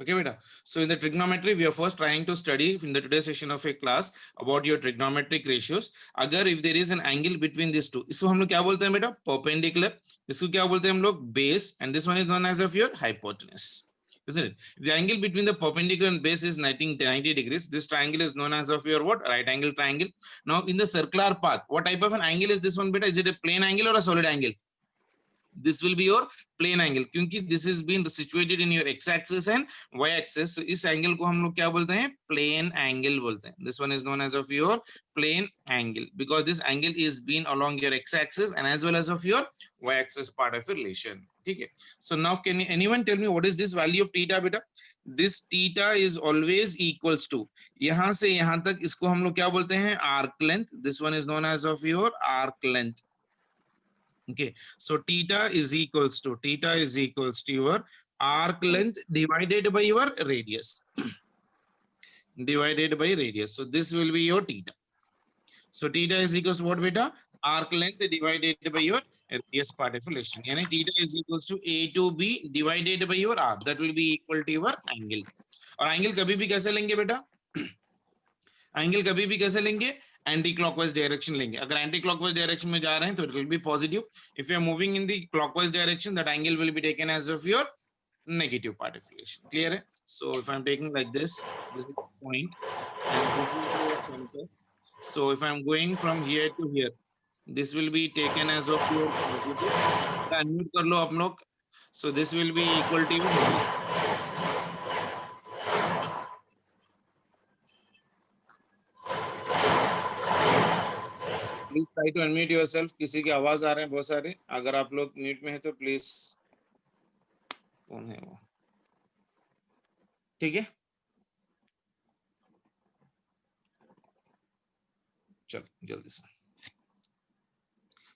Okay, beta. So in the trigonometry, we are first trying to study in the today's session of a class about your trigonometric ratios. अगर if there is an angle between these two, इसको हम लोग क्या बोलते हैं बेटा? Perpendicular. इसको क्या बोलते हैं हम लोग? Base. And this one is known as of your hypotenuse. Isn't it? If the angle between the perpendicular and base is 90 degrees, this triangle is known as of your what? Right angle triangle. Now in the circular path, what type of an angle is this one beta? Is it a plane angle or a solid angle? This will be your plane angle क्योंकि this is been situated in your x axis and y axis. So इस angle को हम लोग क्या बोलते हैं? Plane angle बोलते हैं. This one is known as of your plane angle because this angle is been along your x axis and as well as of your y axis part of relation. ठीक है. So now can anyone tell me what is this value of theta beta? This theta is always equals to, यहां से यहां तक इसको हम लोग क्या बोलते हैं? Arc length. This one is known as of your arc length. Okay, so theta is equals to your arc length divided by your radius. Divided by radius. So this will be your theta. So theta is equals to what beta? Arc length divided by your radius part of relation. Yani theta is equals to a to b divided by your r. That will be equal to your angle. और angle कभी भी कैसे लेंगे बेटा? Angle कभी भी कैसे लेंगे? एंटी क्लॉकवाइज डायरेक्शन लेंगे. अगर एंटी क्लॉकवाइज डायरेक्शन में जा रहे हैं तो it will be positive. If you are moving in the clockwise direction that angle will be taken as of your negative part of relation. Clear है? So if I'm taking like this is the point and this is your center. So if I'm going from here to here, this will be taken as of your positive. Unmute कर लो आप लोग. So this will be equal to please try to unmute yourself. किसी की आवाज आ रहे हैं बहुत सारे. अगर आप लोग म्यूट में हैं तो प्लीज. कौन है वो? ठीक है, चलो जल्दी से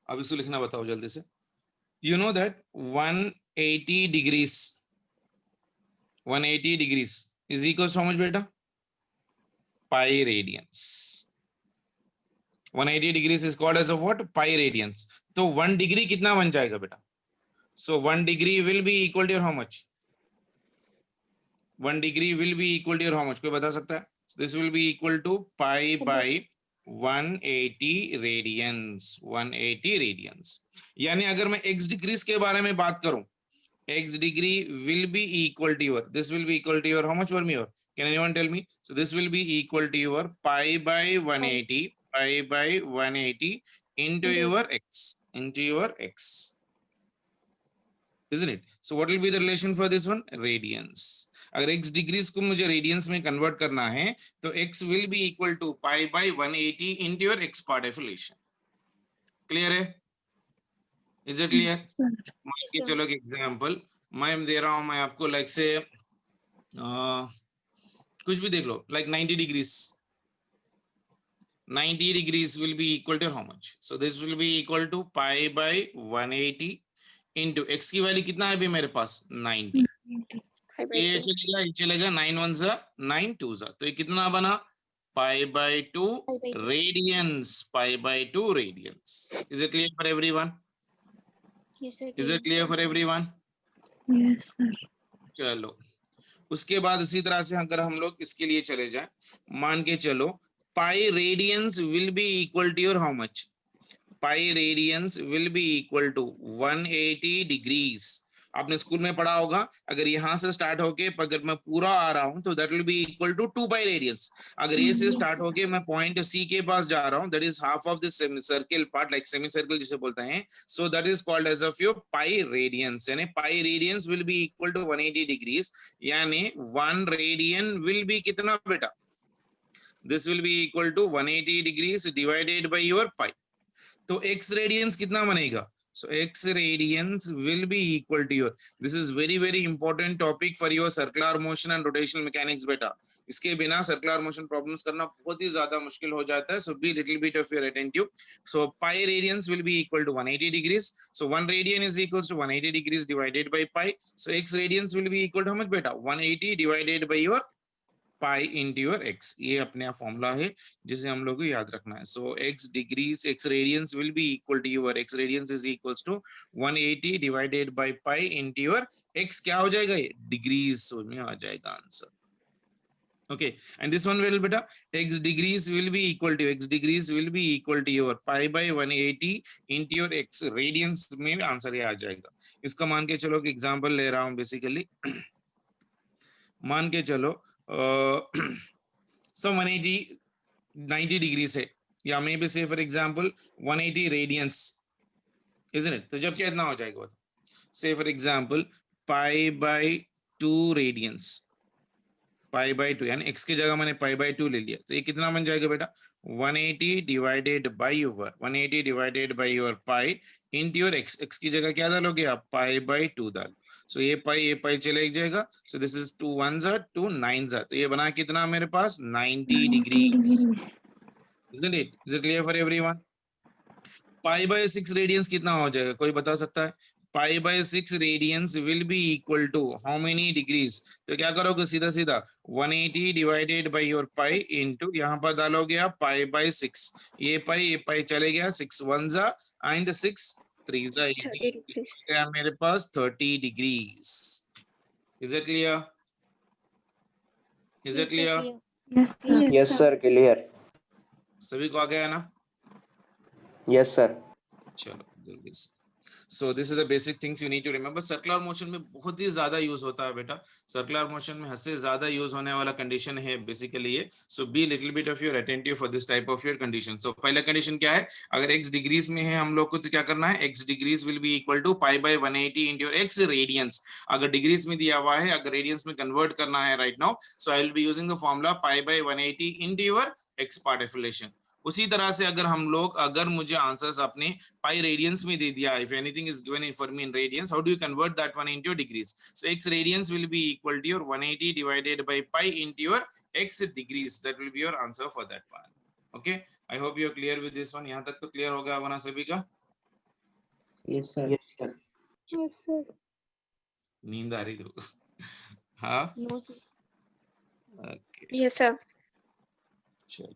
अब इसको लिखना बताओ जल्दी से. You know that 180 degrees 180 degrees is equal to how much बेटा? Pi radians. 180 degrees is called as of what? Pi radians. तो 1 degree कितना बन जाएगा बेटा? So 1 degree will be equal to your how much? 1 degree will be equal to your how much? कोई बता सकता है? So this will be equal to pi by 180 radians. 180 radians. यानी अगर मैं x degrees के बारे में बात करूं, x degree will be equal to your, this will be equal to your how much for me? Can anyone tell me? So this will be equal to your pi by 180. Pi by 180 into your x, isn't it? So what will be the relation for this one? Radians. अगर x degrees को मुझे radians में convert करना है तो x will be equal to pi by 180 into your x part of relation. Clear है? Is it clear? मान के चलो एक एग्जांपल मैं दे रहा हूं. मैं आपको लाइक से कुछ भी देख लो, like 90 degrees. 90 degrees will be equal to how much? So this will be equal to pi by 180 into x की वैल्यू कितना है अभी मेरे पास? 90. ये चलेगा 9 1 जा 9 2 जा, तो ये कितना बना? pi by 2 radians. Pi by 2 radians. Is it clear for everyone? Is it clear for everyone? Yes sir. चलो उसके बाद इसी तरह से अगर हम लोग इसके लिए चले जाएं, मान के चलो pi radians will be equal to your how much? Pi radians will be equal to 180 degrees. आपने स्कूल में पढ़ा होगा, अगर यहां से स्टार्ट होके अगर मैं पूरा आ रहा हूं तो that will be equal to 2 pi radians. अगर ये से स्टार्ट होके मैं पॉइंट सी के पास जा रहा हूं, that is half of this circle part, like semi circle जिसे बोलते हैं. So that is called as of your pi radians. यानी pi radians will be equal to 180 degrees. यानी 1 रेडियन विल बी कितना बेटा? This will be equal to 180 degrees divided by your pi. तो x radians कितना बनेगा? So x radians will be equal to your, this is very important topic for your circular motion and rotational mechanics बेटा. इसके बिना circular motion problems करना बहुत ही ज्यादा मुश्किल हो जाता है. So be little bit of your attentive. So pi radians will be equal to 180 degrees. So 1 radian is equals to 180 degrees divided by pi. So x radians will be equal to how much beta? 180 divided by your pi into your x, ये अपने आप formula है जिसे हम लोग को याद रखना है. So x degrees, x radians will be equal to your x radians is equals to 180 divided by pi into your x. क्या हो जाएगा ये? डिग्रीज में आ जाएगा answer. Okay, and this one will beta x degrees will be equal to your pi by 180 into your x radians में भी answer ये आ जाएगा. इसका मान के चलो कि एग्जांपल ले रहा हूं बेसिकली. मान के चलो so 180 90 degrees है, या maybe say for example 180 radians, isn't it? तो जब क्या इतना हो जाएगा, say for example pi by 2 radians, pi by 2, यानी x की जगह मैंने पाई बाई 2 ले लिया, तो ये कितना बन जाएगा बेटा? 180 divided by your 180 divided by your pi into your x. x की जगह क्या डालोगे आप? पाई बाई 2 डालो. सो ये पाई चले जाएगा. सो दिस इज 2 1 जा 2 9 जा, तो ये बना कितना मेरे पास? 90 degrees. Isn't it? Is it clear for everyone? Pi by 6 radians कितना हो जाएगा, कोई बता सकता है? Pi by 6 radians will be equal to how many degrees? तो क्या करोगे? सीधा सीधा 180 divided by your pi into, यहाँ पर डालोगे आप पाई बाई 6. ये पाई चले गया, 6 1 जा एंड 6 3 जा 80 मेरे पास 30 degrees. Is it clear? Is it clear? Yes sir, clear. सभी को आ गया ना? Yes sir. चलो जल्दी से. So this is the basic things you need to remember. Circular motion में बहुत ही ज्यादा यूज होता है बेटा. Circular motion में हद से ज्यादा यूज होने वाला कंडीशन है बेसिकली ये. So be little bit of your attentive for this type of your condition. So पहला कंडीशन क्या है? अगर x डिग्रीज में है हम लोग को तो क्या करना है? x degrees will be equal to pi by 180 into your x radians. अगर डिग्रीज में दिया हुआ है, अगर रेडियंस में कन्वर्ट करना है right now, so I will be using the formula pi by 180 into your x part affiliation. उसी तरह से अगर हम लोग, अगर मुझे आंसर्स आपने पाई रेडियंस में दे दिया, if anything is given for me in radians, how do you convert that one into degrees? So x radians will be equal to your 180 divided by pi into your x degrees. That will be your answer for that one. Okay, I hope you are clear with this one. यहाँ तक तो clear होगा होना सभी का? Yes sir. Yes sir. Yes sir. नींद आ रही थी? हाँ. No sir. Okay. Yes sir. चलो.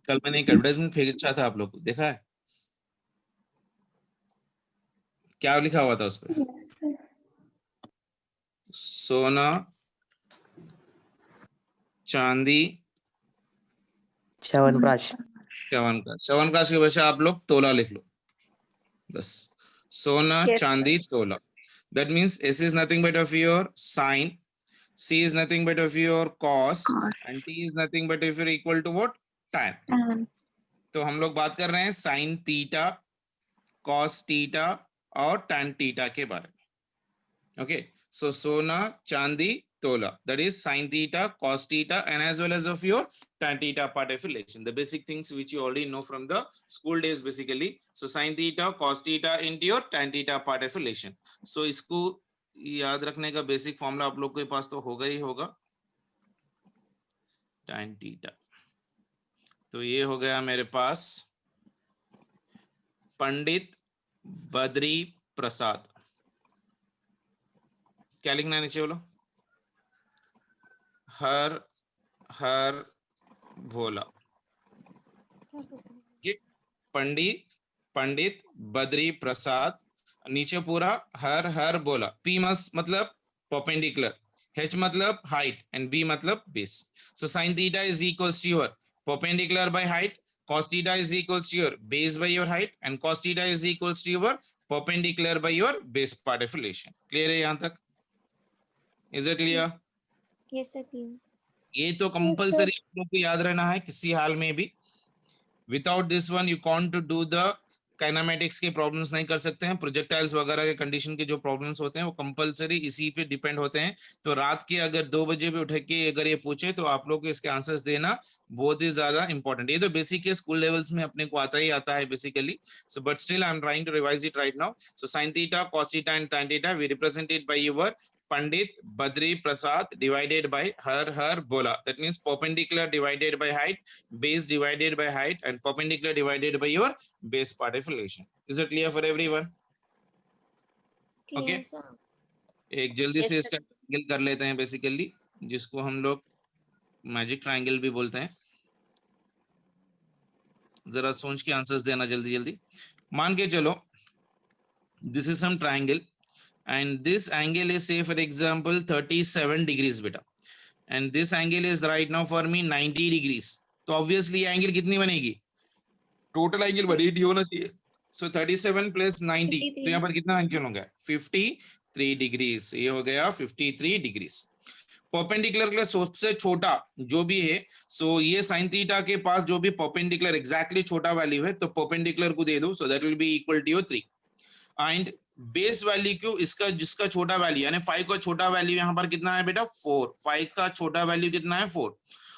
कल मैंने एक एडवर्टाइजमेंट भेजा था, आप लोग को देखा है? क्या लिखा हुआ था उस पे? सोना, चांदी, च्यवनप्राश. च्यवनप्राश की वजह आप लोग तोला लिख लो बस. सोना, Yes, चांदी, तोला. That means S is nothing but of your sine, C is nothing but of your cos, and T is nothing but of your equal to what? Tan. तो हम लोग बात कर रहे हैं साइन थीटा, कॉस थीटा और tan theta के बारे में. ओके, सो सोना, चांदी, तोला, that is sin theta, cos theta, and as well as of your tan theta part affiliation. The basic things which you already know from the school days basically. So sin theta, cos theta into your tan theta part affiliation. So इसको याद रखने का basic formula आप लोग के पास तो होगा ही होगा. tan theta, तो ये हो गया मेरे पास पंडित बद्री प्रसाद. क्या लिखना है नीचे बोलो? हर हर भोला. पंडित बद्री प्रसाद, नीचे पूरा हर हर बोला. पी मतलब परपेंडिकुलर, H मतलब हाइट एंड B मतलब base. So sin theta is equals to your perpendicular by height, cos theta is equals to your base by your height, and cos theta is equals to your perpendicular by your base part affiliation. Clear है यहाँ तक? Is it clear? Yes, sir. ये तो compulsory आपको याद रहना है किसी हाल में भी. Without this one you can't do the kinematics के प्रॉब्लम्स नहीं कर सकते हैं, प्रोजेक्टाइल्स वगैरह के कंडीशन के जो प्रॉब्लम्स होते हैं वो कंपलसरी इसी पे डिपेंड होते हैं। तो रात के अगर 2 बजे भी उठ के अगर ये पूछे तो आप लोग को इसके आंसर्स देना बहुत ही ज्यादा इंपॉर्टेंट। ये तो बेसिक है, स्कूल लेवल्स में अपने को आता ही आता है basically. So but still I am trying to revise it right now. So sin theta, cos theta and tan theta we represent it by your Pandit Badri Prasad divided by her bola. That means perpendicular divided by height, base divided by height, and perpendicular divided by your base part of relation. Is it clear for everyone? Okay. Clear, sir. एक जल्दी Yes, से sir. इसका triangle कर लेते हैं basically, जिसको हम लोग मैजिक ट्रायंगल भी बोलते हैं। जरा सोच के आंसर्स देना जल्दी जल्दी। मान के चलो this is some triangle and this angle is say for example 37 degrees beta, and this angle is right now for me 90 degrees। तो obviously एंगल कितनी बनेगी, टोटल एंगल वैरायटी होना चाहिए। सो 37 प्लस 90 तो 53. यहाँ पर कितना एंगल होगा 53 डिग्रीज। ये हो गया 53 डिग्रीज। परपेंडिकुलर का सबसे छोटा जो भी है, सो ये साइन थीटा के पास जो भी परपेंडिकुलर एग्जैक्टली छोटा वैल्यू है तो परपेंडिकुलर को दे दो, so that will be equal to 3। And base value को इसका जिसका छोटा वैल्यू यानी 5 का छोटा वैल्यू यहाँ पर कितना है बेटा 4, 5 का छोटा वैल्यू कितना है 4,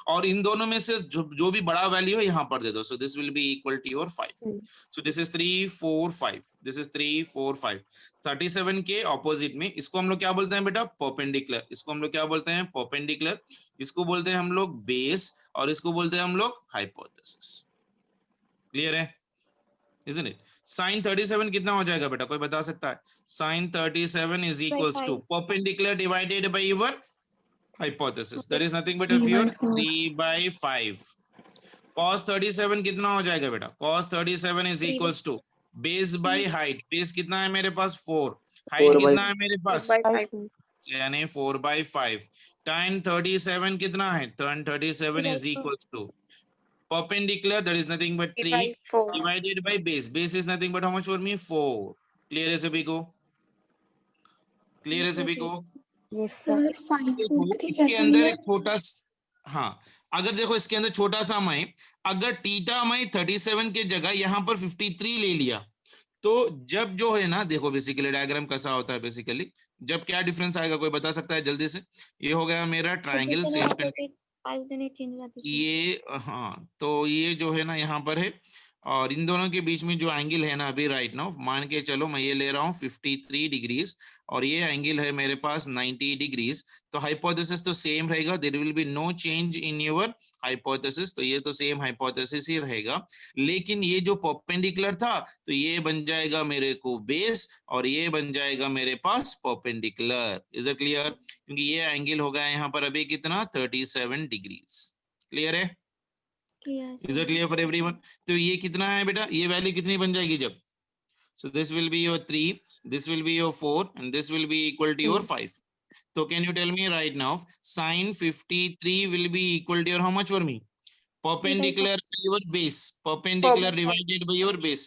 और इन दोनों में से जो भी बड़ा वैल्यू है यहाँ पर दे दो। So this will be equal to your 5। So this is 3 4 5, this is 3 4 5। 37 के ऑपोजिट में इसको हम लोग क्या बोलते हैं बेटा परपेंडिकुलर, इसको हम लोग क्या बोलते हैं परपेंडिकुलर, इसको बोलते हैं हम लोग बेस, और इसको बोलते हैं हम लोग हाइपोथेसिस। क्लियर है, isn't it? Sin 37 कितना हो जाएगा बेटा, कोई बता सकता है? Sin 37 is equals to perpendicular divided by your hypothesis, that is nothing but your 3 by 5। Cos 37 कितना हो जाएगा बेटा, Cos 37 is equals to base by height, base कितना है मेरे पास 4, height कितना है मेरे पास यानी 4 by 5। Tan 37 कितना है, Tan 37 is equals to perpendicular, that is nothing but 3 divided by base, base is nothing but how much for me 4। clear है सभी को, clear है सभी को? Yes, sir. देखो इसके अंदर एक छोटा हाँ, अगर देखो इसके अंदर छोटा सा मैं अगर थीटा मैं 37 के जगह यहाँ पर 53 ले लिया तो जब जो है ना, देखो बेसिकली डायग्राम कैसा होता है बेसिकली, जब क्या डिफरेंस आएगा कोई बता सकता है जल्दी से? ये हो गया मेरा ट्रायंगल सेम, ये हाँ, तो ये जो है ना यहाँ पर है, और इन दोनों के बीच में जो एंगल है ना अभी राइट नाउ मान के चलो मैं ये ले रहा हूँ 53 डिग्रीज और ये एंगल है मेरे पास 90 डिग्रीज। तो हाइपोथेसिस तो सेम रहेगा, there will be no change in your hypothesis, तो ये तो सेम हाइपोथेसिस ही रहेगा। लेकिन ये जो परपेंडिकुलर था तो ये बन जाएगा मेरे को बेस और ये बन जाएगा मेरे पास परपेंडिकुलर। Is it clear? क्योंकि ये एंगल होगा यहाँ पर अभी कितना 37 डिग्रीज। क्लियर है? Is it clear for everyone? तो ये कितना है बेटा, ये वैल्यू कितनी बन जाएगी जब, so this will be your 3, this will be your 4 and this will be equal to your 5। so can you tell me right now sin 53 will be equal to your how much for me? Perpendicular by your base, perpendicular divided by your base,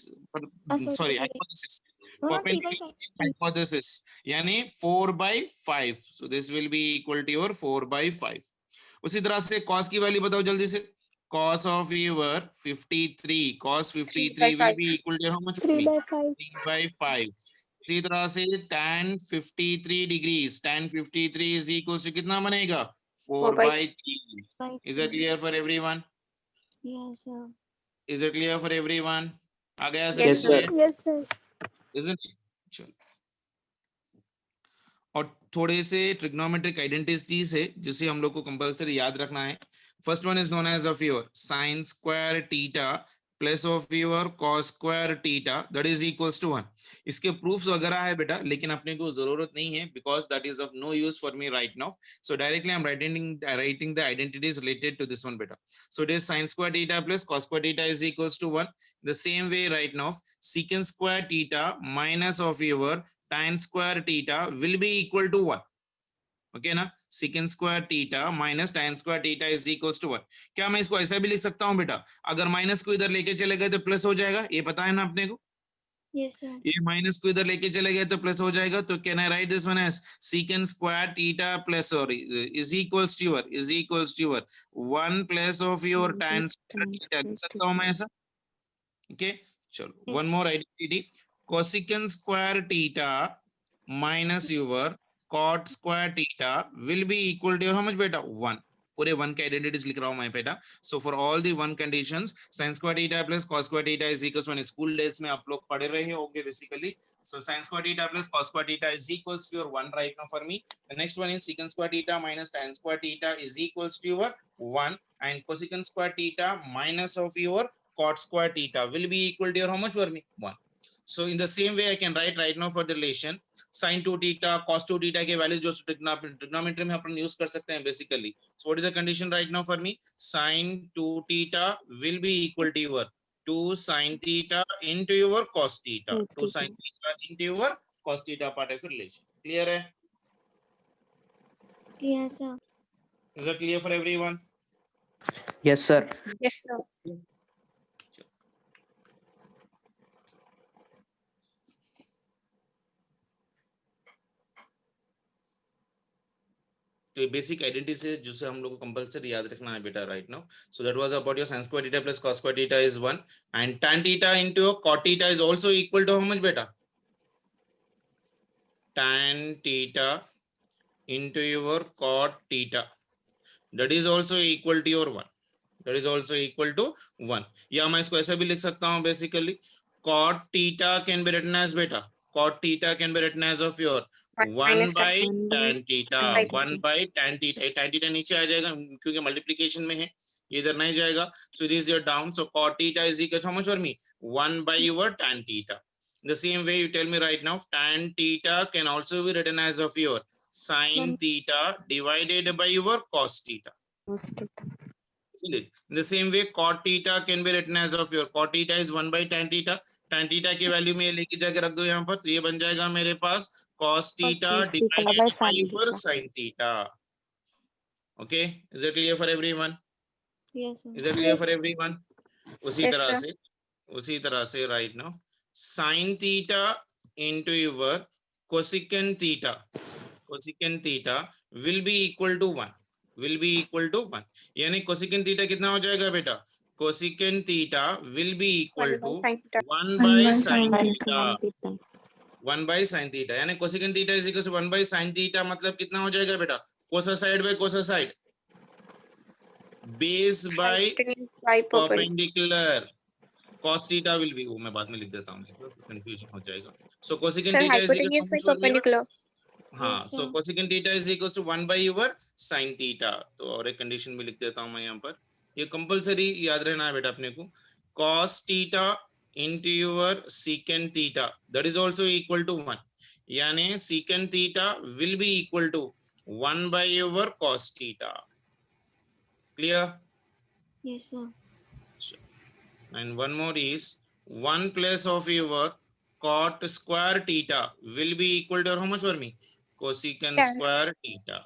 sorry hypothesis, perpendicular hypothesis यानी 4 by 5, so this will be equal to your 4 by 5। उसी तरह से cos की value बताओ जल्दी से, cos of your 53, cos 53 will be equal to how much? 3 by 5। 3 by 5। इसी तरह से tan 53 degrees, tan 53 is equals to कितना बनेगा 4 by 3। Is it clear for everyone? Yes, sir. Is it clear for everyone? आ गया Yes, sir. Yes, sir. Isn't it? चलो, और थोड़े से ट्रिग्नोमेट्रिक आइडेंटिटीज है जिसे हम लोग को कंपलसरी याद रखना है। First one is known as of your sine square theta plus of your cos square theta that is equals to 1। इसके प्रूफ्स वगैरह है बेटा, लेकिन अपने को जरूरत नहीं है because that is of no use for me right now. So directly I am writing the identities related to this one बेटा। So it is sine square theta plus cos square theta is equals to 1। The same way right now secant square theta minus of your tan square theta will be equal to 1। Okay ना, secant square theta minus tan square theta is equals to 1। क्या मैं इसको ऐसा भी लिख सकता हूं बेटा, अगर माइनस को इधर लेके चले गए तो प्लस हो जाएगा, ये पता है ना अपने को? Yes, sir. ये माइनस को इधर लेके चले गए तो प्लस हो जाएगा। तो can I write this one as secant square theta plus or is equals to your 1 plus of your tan square theta, लिख सकता हूं मैं ऐसा? ओके चलो one more identity, cosecant square theta minus your cot square theta will be equal to your how much beta 1. पूरे 1 के identities लिख रहा हूं मैं बेटा. So for all the 1 conditions sin square theta plus cos square theta is equals to, school days में आप लोग पढ़े रहे होंगे basically. So sin square theta plus cos square theta is equals to your 1 right now for me. The next one is secant square theta minus tan square theta is equals to your 1, and cosecant square theta minus of your cot square theta will be equal to your how much for me 1. So in the same way I can write right now for the relation sin 2 theta cos 2 theta के values जो trigonometry में अपन use कर सकते हैं basically. So what is the condition right now for me? Sin 2 theta will be equal to your 2 sin theta into your cos theta. 2 sin theta into your cos theta part of relation. Clear है? Yes, sir. Is that clear for everyone? Yes, sir. Yes, sir. तो ये basic identity से जिसे हम लोग को compulsory याद रखना है बेटा right now. So that was about your sin square theta plus cos square theta is 1, and tan theta into cot theta is also equal to how much beta? Tan theta into your cot theta, that is also equal to your 1. That is also equal to 1. या मैं इसको ऐसा भी लिख सकता हूँ basically cot theta can be written as beta. Cot theta can be written as of your 1 by tan theta. 1 by tan theta. tan theta नीचे आ जाएगा क्योंकि मल्टीप्लिकेशन में है, ये इधर नहीं जाएगा. So this is your down. So cot theta is equal to how much for me? 1 by your tan theta. The same way you tell me right now, tan theta can also be written as of your sin theta divided by your cos theta. In the same way, cot theta can be written as of your cot theta is 1 by tan theta. Tan theta की value में लेके जाकर रख दो यहाँ पर, तो ये बन जाएगा मेरे पास cos theta divided by your sin theta. Okay, is it clear for everyone? Yes, sir. Is it clear for everyone? उसी Yes, तरह से right now sin theta into your cosecant theta will be equal to 1. Will be equal to 1. यानी cosecant theta कितना हो जाएगा बेटा? Cosecant theta will be equal to 1 by sin theta. 1 by sin theta. यानी cosecant theta is equal to 1 by sin theta. मतलब कितना हो जाएगा बेटा? Cosa side by cosa side. Base by perpendicular. Cos theta will be, वो मैं बाद में लिख देता हूँ, confusion हो जाएगा. So cosecant theta is equal to perpendicular. हाँ, Yes, so sir. cosecant theta is equals to 1 by your sin theta. तो और एक कंडीशन भी लिख देता हूँ मैं यहाँ पर, ये कंपलसरी याद रहना है बेटा अपने को. cos theta into your secant theta, that is also equal to 1. यानी secant theta will be equal to 1 by your cos theta. Clear? Yes, sir. And one more is 1 plus of your cot square theta will be equal to how much for me? Cosecant square theta.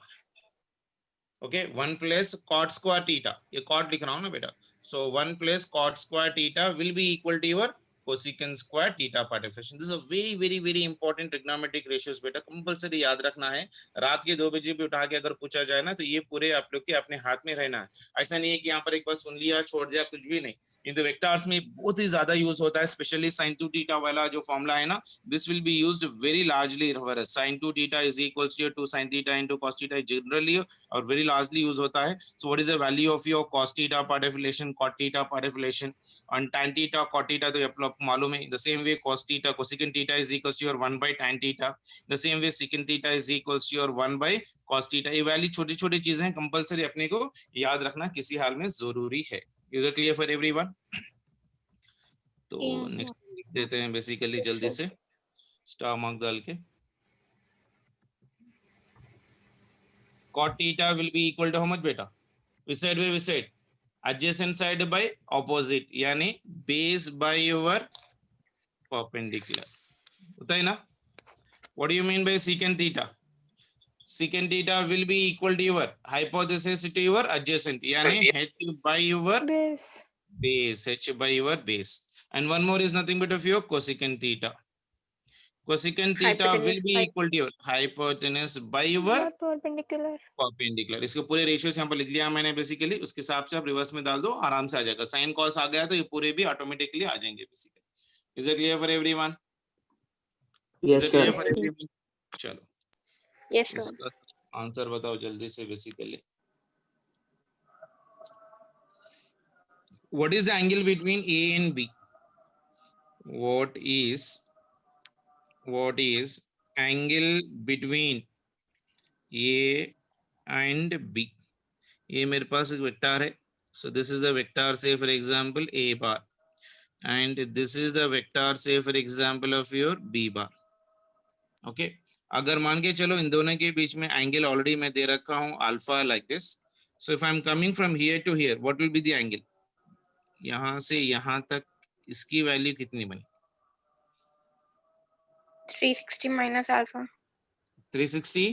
Okay, 1 plus cot square theta. ये cot लिख रहा हूँ ना बेटा. So 1 plus cot square theta will be equal to your cosecant square theta part of relation. This is a very important trigonometric ratios बेटा, compulsory याद रखना है. रात के 2 बजे भी उठा के अगर पूछा जाए ना, तो ये पूरे आप लोग के अपने हाथ में रहना है. ऐसा नहीं है कि यहाँ पर एक बार सुन लिया छोड़ दिया, कुछ भी नहीं. इन द वेक्टर्स में बहुत ही ज्यादा यूज होता है, स्पेशली sin 2 theta वाला जो फॉर्मूला है ना, this will be used very largely. sin 2 theta is equals to 2 sin theta into cos theta generally और वेरी लार्जली यूज होता है. So what is the value of your cos theta part of relation, cot theta part of relation, and tan theta cot theta तो आप लोग मालूम है. The same way cos theta cosecant theta is equals to your 1 by tan theta. The same way secant theta is equals to your 1 by cos theta. ये value छोटी चीजें हैं, compulsory अपने को याद रखना किसी हाल में जरूरी है. Is it clear for everyone? तो Yes, नेक्स्ट लिख देते हैं बेसिकली जल्दी से स्टार मार्क डाल के. cot theta will be equal to how much beta? Which side by which side? Adjacent side by opposite, यानी base by your perpendicular. होता है ना? What do you mean by secant theta? Secant theta will be equal to your hypothesis to your adjacent, यानी h by your base, h by your base. And one more is nothing but of your cosecant theta. Cosecant theta will be equal to your hypotenuse by your perpendicular. इसको पूरे ratios यहाँ पर लिख लिया मैंने basically, उसके हिसाब से आप रिवर्स में डाल दो, आराम से आ जाएगा. साइन कॉस आ गया तो ये पूरे भी ऑटोमेटिकली आ जाएंगे basically. Is it clear for everyone? Yes, Is it sir. clear for everyone? चलो Yes, sir. इसका आंसर बताओ जल्दी से basically. What is the angle between A and B? What is angle between A and B? ये मेरे पास एक vector है. So this is the vector, say for example A bar, and this is the vector, say for example of your B bar. Okay. अगर मान के चलो इन दोनों के बीच में एंगल ऑलरेडी मैं दे रखा हूं alpha like this. So if I am coming from here to here, what will be the angle? यहां से यहां तक इसकी वैल्यू कितनी बनी? 360 minus alpha. 360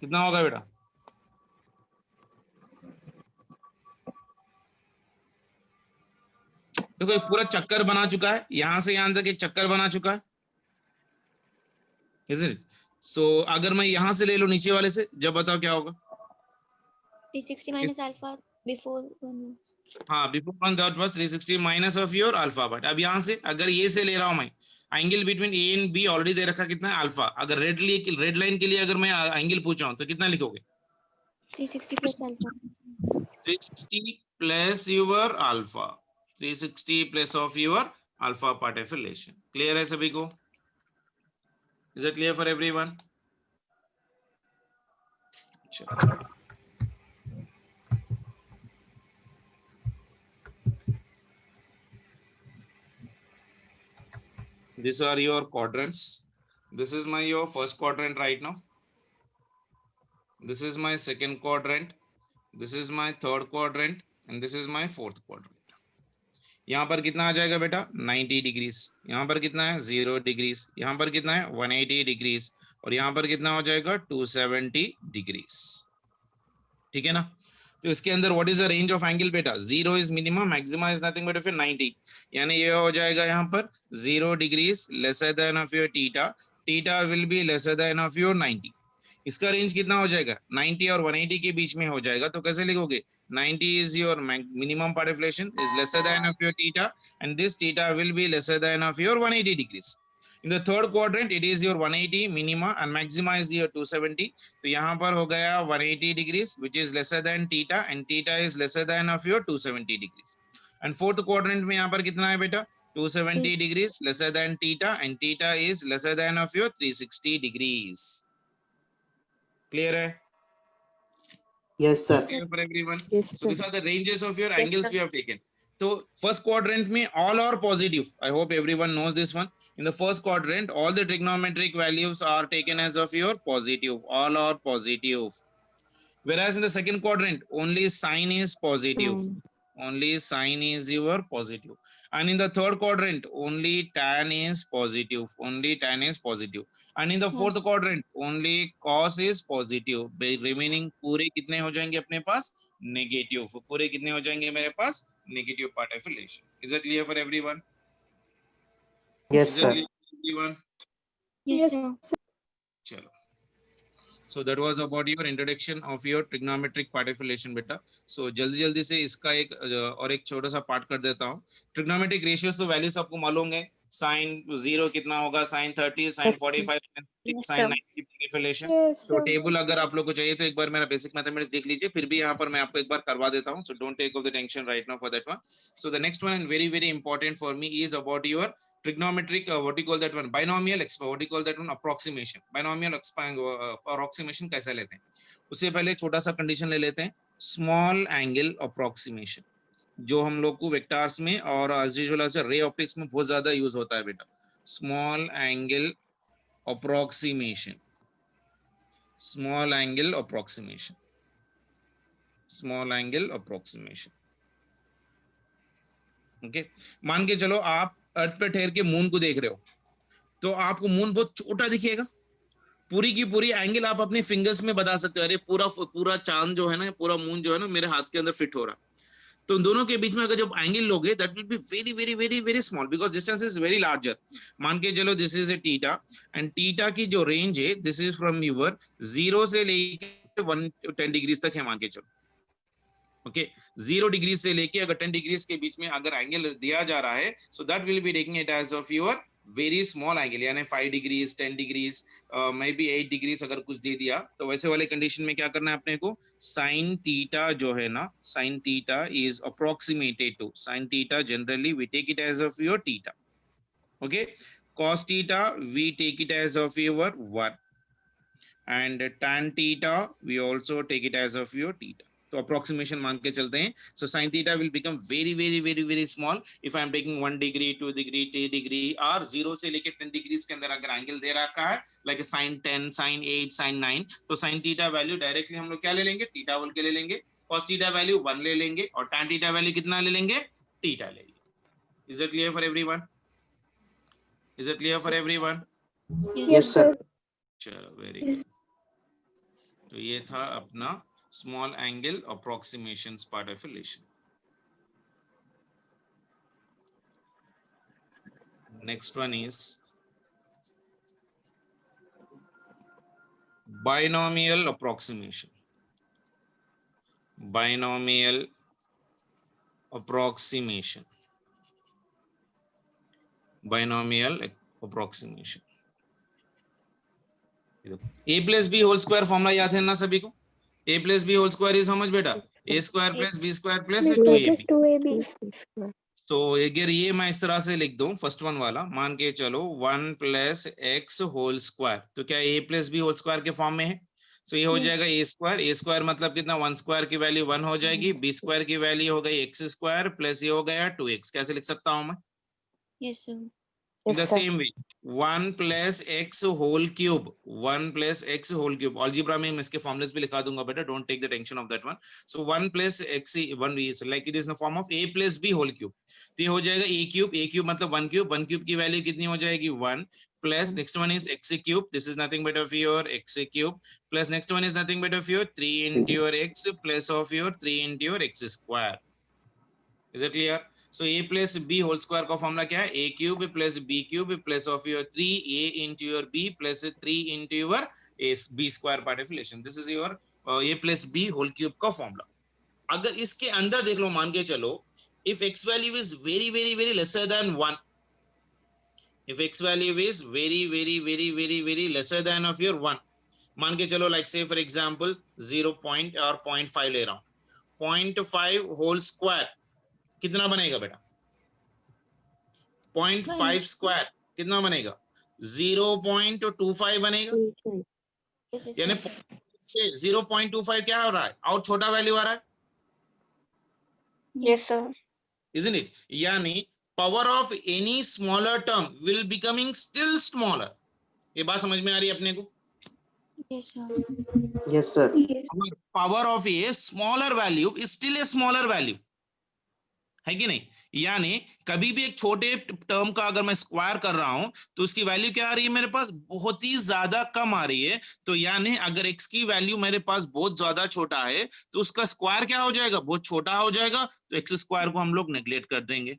कितना होगा बेटा? देखो एक पूरा चक्कर बना चुका है, यहां से यहां तक एक चक्कर बना चुका है. Isn't it? So अगर मैं यहां से ले लूं नीचे वाले से, जब बताओ क्या होगा? 360 minus alpha before one. हाँ, before one that was 360 minus of your alpha, but अब यहाँ से अगर ये से ले रहा हूं मैं, angle between a and b already दे रखा कितना है? अल्फा. अगर रेड लाइन के लिए अगर मैं एंगल पूछा हूं तो कितना लिखोगे? 360 plus alpha. 360 plus your alpha. 360 plus of your alpha part of relation. Clear है सभी को? Is it clear for everyone? चलो. These are your quadrants. This is my your first quadrant right now. This is my second quadrant. This is my third quadrant, and this is my fourth quadrant. यहाँ पर कितना आ जाएगा बेटा? 90 degrees. यहाँ पर कितना है? 0 डिग्रीज. यहाँ पर कितना है? 180 डिग्रीज. और यहाँ पर कितना हो जाएगा? 270 डिग्रीज. ठीक है ना? तो इसके अंदर what is the range of angle बेटा? 0 is minimum, maximum is nothing but फिर 90. यानी ये हो जाएगा यहाँ पर 0 degrees lesser than of your theta. Theta will be lesser than of your 90. इसका रेंज कितना हो जाएगा? 90 और 180 के बीच में हो जाएगा. तो कैसे लिखोगे? 90 is your minimum part of relation is lesser than of your theta, and this theta will be lesser than of your 180 degrees. In the third quadrant, it is your 180 minima and maxima is your 270. तो यहाँ पर हो गया 180 degrees, which is lesser than theta, and theta is lesser than of your 270 degrees. And fourth quadrant में यहाँ पर कितना है बेटा? 270 degrees lesser than theta, and theta is lesser than of your 360 degrees. Clear है? Yes, sir. Clear for everyone? Yes, So these are the ranges of your Yes, angles sir. we have taken. So first quadrant में all are positive. I hope everyone knows this one. In the first quadrant, all the trigonometric values are taken as of your positive. All are positive. Whereas in the second quadrant, only sine is positive. Only sine is your positive. And in the third quadrant, only tan is positive. Only tan is positive. And in the fourth quadrant, only cos is positive. Remaining पूरे कितने हो जाएंगे अपने पास? Negative. पूरे कितने हो जाएंगे मेरे पास? Negative part of relation. Is that clear for everyone? Yes, Is that sir. clear for everyone? Yes, sir. चलो. So that was about your introduction of your trigonometric part of relation बेटा. So जल्दी से इसका एक और एक छोटा सा पार्ट कर देता हूँ. Trigonometric ratios तो वैल्यूज आपको मालूम है. Sin 0 कितना होगा? Sin 30, Sin 45, Yes, Sin sir. 90 relation. तो टेबल अगर आप लोग को चाहिए तो एक बार मेरा बेसिक मैथमेटिक्स देख लीजिए. फिर भी यहाँ पर मैं आपको एक बार करवा देता हूँ. So don't take off the tension right now for that one. So the next one and very important for me is about your trigonometric what do you call that one? Binomial what do you call that one? Approximation. Binomial approximation कैसे लेते हैं? उससे पहले छोटा सा condition ले लेते हैं. स्मॉल एंगल अप्रोक्सीमेशन, जो हम लोग को वेक्टर्स में और एज यूजुअल रे ऑप्टिक्स में बहुत ज्यादा यूज होता है बेटा. Small angle approximation. Small angle approximation. Small angle approximation. Okay. मान के चलो आप अर्थ पे ठहर के मून को देख रहे हो, तो आपको मून बहुत छोटा दिखेगा. पूरी की पूरी एंगल आप अपने फिंगर्स में बता सकते हो. अरे पूरा चांद जो है ना, पूरा मून जो है ना, मेरे हाथ के अंदर फिट हो रहा. तो दोनों के बीच में अगर जब एंगल लोगे, that will be very small because distance is very larger. मान के चलो this is a theta, and theta की जो रेंज है, दिस इज फ्रॉम यूर 0 से लेके 110 डिग्री तक है. मान के चलो ओके 0 डिग्री से लेके अगर 10 डिग्री के बीच में अगर एंगल दिया जा रहा है, so that will be taking it as of your very small angle, यानी 5 degrees 10 degrees may be 8 degrees अगर कुछ दे दिया, तो वैसे वाले कंडीशन में क्या करना है अपने को, साइन थीटा जो है ना, sine theta is approximated to, sine theta generally we take it as of your theta, okay, cos theta we take it as of your 1 and tan theta we also take it as of your theta. तो approximation मान के चलते हैं, so sine theta will become very very very very small if I am taking 1 degree 2 degree 3 degree और 0 से लेके 10 degrees के अंदर अगर एंगल दे रखा है लाइक साइन 10 साइन 8 साइन 9, तो साइन थीटा वैल्यू डायरेक्टली हम लोग क्या ले लेंगे, थीटा बोल के ले लेंगे, cos थीटा वैल्यू 1 ले लेंगे और tan थीटा वैल्यू कितना ले लेंगे, थीटा ले लेंगे. Is it clear for everyone? Is it clear for everyone? Yes, sir. चलो वेरी गुड. तो ये था अपना small angle approximation part of relation. Next one is binomial approximation. Binomial approximation. Binomial approximation. A plus B whole square formula याद है ना सभी को? A plus B whole square is how much बेटा? A square plus B square plus 2AB. तो अगर ये मैं इस तरह से लिख दूं, फर्स्ट वन वाला मान के चलो 1 plus x whole square, तो क्या A plus B whole square के फॉर्म में है? सो ये हो जाएगा A square मतलब कितना, 1 square की वैल्यू 1 हो जाएगी, B square की वैल्यू हो गई x square प्लस ये हो गया 2x. कैसे लिख सकता हूं मैं? Yes, sir. In the same way 1 plus x whole cube, 1 plus x whole cube, algebra में मैं इसके formulas भी लिखा दूंगा बेटा, don't take the tension of that one. So 1 plus x 1 is like it is in the form of a plus b whole cube. तो ये हो जाएगा a cube मतलब 1 cube की वैल्यू कितनी हो जाएगी 1 plus next one is x cube, this is nothing but of your x cube plus next one is nothing but of your 3 into your x plus of your 3 into your x square. Is it clear? So a plus b whole square का formula क्या है, a cube plus b cube plus of your 3a into your b plus 3 into your b square part of relation. This is your a plus b whole cube का formula. अगर इसके अंदर देख लो, मान के चलो if x value is very very very lesser than 1, if x value is very very very very very lesser than of your 1, मान के चलो like say for example 0 point और 0.5 ले रहा हूं, 0.5 whole square कितना बनेगा बेटा, 0.5 स्क्वायर कितना बनेगा, 0.25 बनेगा. Yes, yes, यानी sir. से 0.25 क्या हो रहा है, और छोटा वैल्यू आ रहा है, Yes, sir. isn't it? यानी power of any smaller term will becoming still smaller. ये बात समझ में आ रही है अपने को? Yes, sir. Yes, sir. Power of a smaller value is still a smaller value, है कि नहीं? यानी कभी भी एक छोटे टर्म का अगर मैं स्क्वायर कर रहा हूं तो उसकी वैल्यू क्या आ रही है मेरे पास, बहुत ही ज्यादा कम आ रही है. तो यानी अगर x की वैल्यू मेरे पास बहुत ज्यादा छोटा है तो उसका स्क्वायर क्या हो जाएगा, बहुत छोटा हो जाएगा. तो x स्क्वायर को हम लोग नेग्लेक्ट कर देंगे.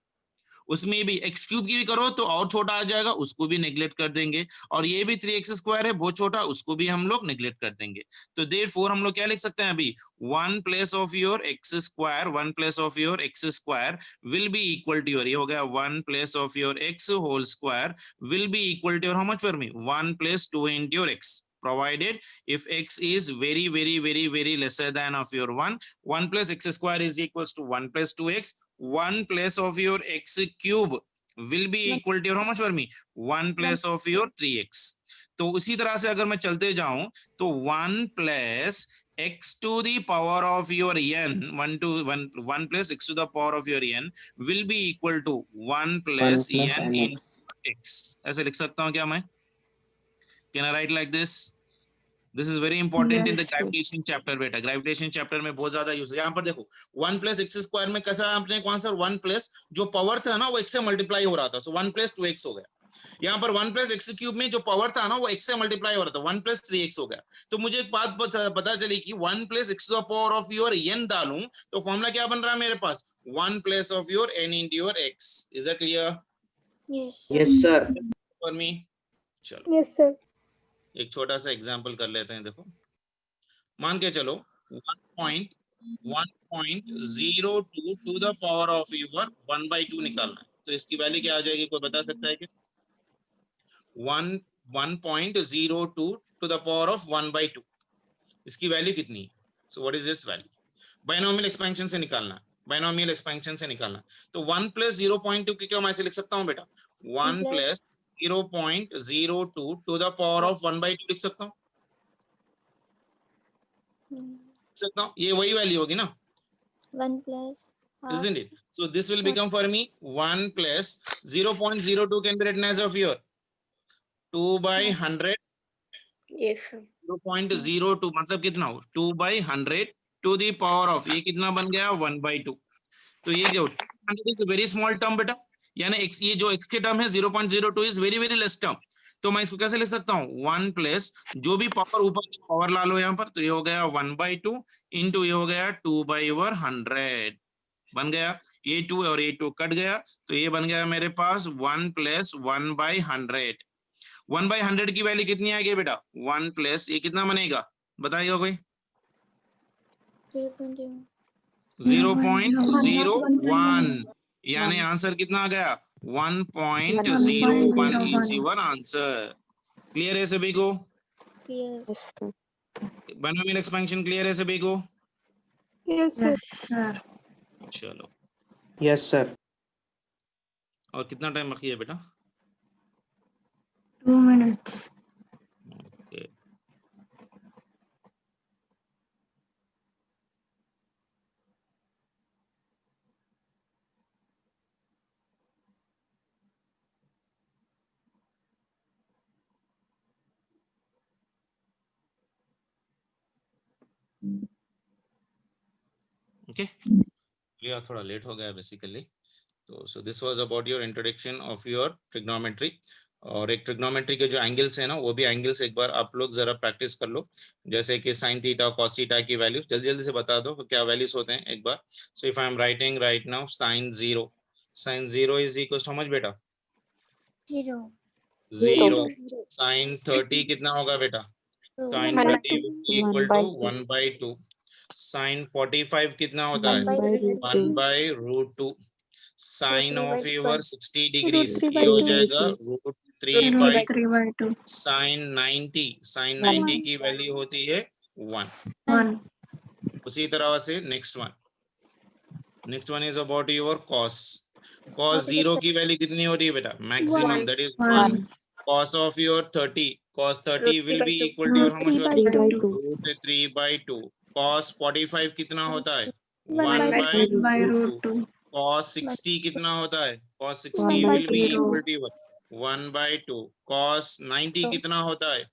उसमें भी x क्यूब की भी करो तो और छोटा आ जाएगा, उसको भी नेग्लेक्ट कर देंगे. और ये भी 3x स्क्वायर है बहुत छोटा, उसको भी हम लोग नेग्लेक्ट कर देंगे. तो देयरफॉर हम लोग क्या लिख सकते हैं अभी, 1 plus of your x square, 1 plus of your x square will be equal to your, ये हो गया 1 plus of your x whole square will be equal to your how much for me, 1 plus 2 into your x, provided if x is very very very very lesser than of your 1 plus x square is equals to 1 plus 2x, 1 plus of your x cube will be equal to your how much for me, 1 plus of your 3x. तो उसी तरह से अगर मैं चलते जाऊं तो 1 plus x to the power of your n, 1 plus x to the power of your n will be equal to 1 plus n into x. ऐसे लिख सकता हूं क्या मैं? Can I write like this? This is very important in the gravitation chapter बेटा. gravitation chapter में बहुत ज्यादा यूज है. यहाँ पर देखो 1 plus x स्क्वायर में कैसा आपने कौन सा 1 plus जो पावर था ना वो x से मल्टीप्लाई हो रहा था, सो 1 plus 2x हो गया. यहाँ पर 1 plus x क्यूब में जो पावर था ना वो x से मल्टीप्लाई हो रहा था, 1 plus 3x हो गया. तो मुझे एक बात पता चली कि 1 plus x to the power of your n डालूं तो फॉर्मूला क्या बन रहा है मेरे पास, 1 plus of your n into your x. Is that clear Yes. Yes, sir. for me? चलो Yes, sir. एक छोटा सा एग्जांपल कर लेते हैं. देखो मान के चलो 1.02 to the power of your 1/2 निकालना है। तो इसकी वैल्यू क्या आ जाएगी, कोई बता सकता है क्या? 1.02 to the power of 1/2, इसकी वैल्यू कितनी है? So what is this value? Binomial expansion से निकालना है, बायनोमियल एक्सपेंशन से निकालना है। तो 1 + 0.2 की क्या मैं ऐसे लिख सकता हूँ बेटा? 1 + 0.02 to the power of 1/2 लिख सकता हूँ, ये वही वैल्यू होगी ना, 1 plus half. isn't it? So this will become for me 1 plus 0.02 can be written as of here 2/100, Yes, sir. 0.02 मतलब कितना हो, 2/100 to the power of, ये कितना बन गया 1/2। तो ये क्या, 100 is a very small term बेटा, यानी x, ये जो x के टर्म है 0.02 is very very less term। तो मैं इसको कैसे लिख सकता हूँ, 1 प्लस जो भी पावर ऊपर पावर ला लो यहाँ पर, तो ये हो गया 1/2 इंटू ये हो गया 2/100 बन गया, ये 2 और ये 2 कट गया, तो ये बन गया मेरे पास 1 + 1/100। 1/100 की वैल्यू कितनी आ गई बेटा, 1 प्लस ये कितना बनेगा बताइएगा कोई? 0.01, यानी आंसर कितना आ गया 1.01 is your answer। क्लियर है सभी को? Clear. Yes, sir. Binomial expansion clear है सभी को? Yes, sir. चलो, Yes, sir. और कितना टाइम बाकी है बेटा? 2 minutes. Okay. Okay, ये थोड़ा लेट हो गया बेसिकली। तो so this was about your introduction of your trigonometry. और एक ट्रिग्नोमेट्री के जो एंगल्स है ना, वो भी एंगल्स एक बार आप लोग जरा प्रैक्टिस कर लो, जैसे कि साइन थीटा कॉस थीटा की वैल्यू जल्दी जल्दी से बता दो क्या वैल्यूज होते हैं एक बार। So if I am writing right now sine 0 is equal, समझ बेटा 0. 0, साइन 30 कितना होगा बेटा, So, sine 1/2. 30 equal to 1/2, sine 45 कितना होता है 1/√2, साइन ऑफ योर 60 डिग्रीज ये हो जाएगा √3/2, साइन 90 की वैल्यू होती है 1। उसी तरह से next one is about your cos 0 की वैल्यू कितनी होती है बेटा, maximum, that is 1। Cos of your 30, cos 30 will be equal to your how much value, √3/2। cos 45 कितना होता है 1/√2। cos 60 कितना होता है, cos 60 will be equal to 1/2। cos 90 कितना होता है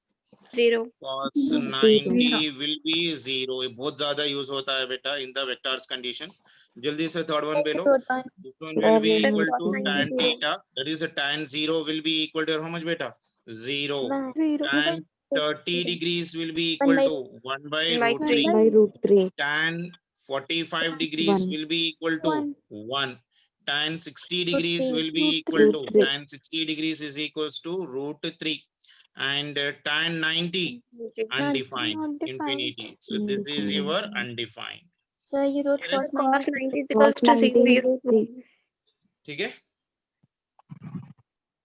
0. cos 90 will be 0। ये बहुत ज्यादा यूज होता है बेटा इन द वेक्टर्स कंडीशन। जल्दी से थर्ड वन पे लो, this one will be equal to tan theta, that is a tan 0 will be equal to how much beta 0, tan 30 degrees will be equal to 1/√3, tan 45 degrees will be equal to 1, tan 60 degrees will be equal to, tan 60 degrees is equals to √3, and tan 90 undefined, infinity। So this is your undefined। So you wrote cos Cos 90. 90 is equals to 0. ठीक है,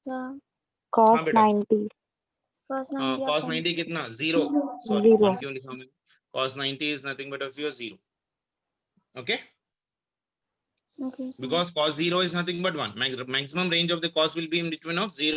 So Cos बेटा। 90. cos 90. cos आपका 90 कितना 0, sorry 0. 1 क्यों लिखा मैंने, cos 90 is nothing but of your 0, okay, Okay. So because cos 0 is nothing but 1, maximum range of the cos will be in between of 0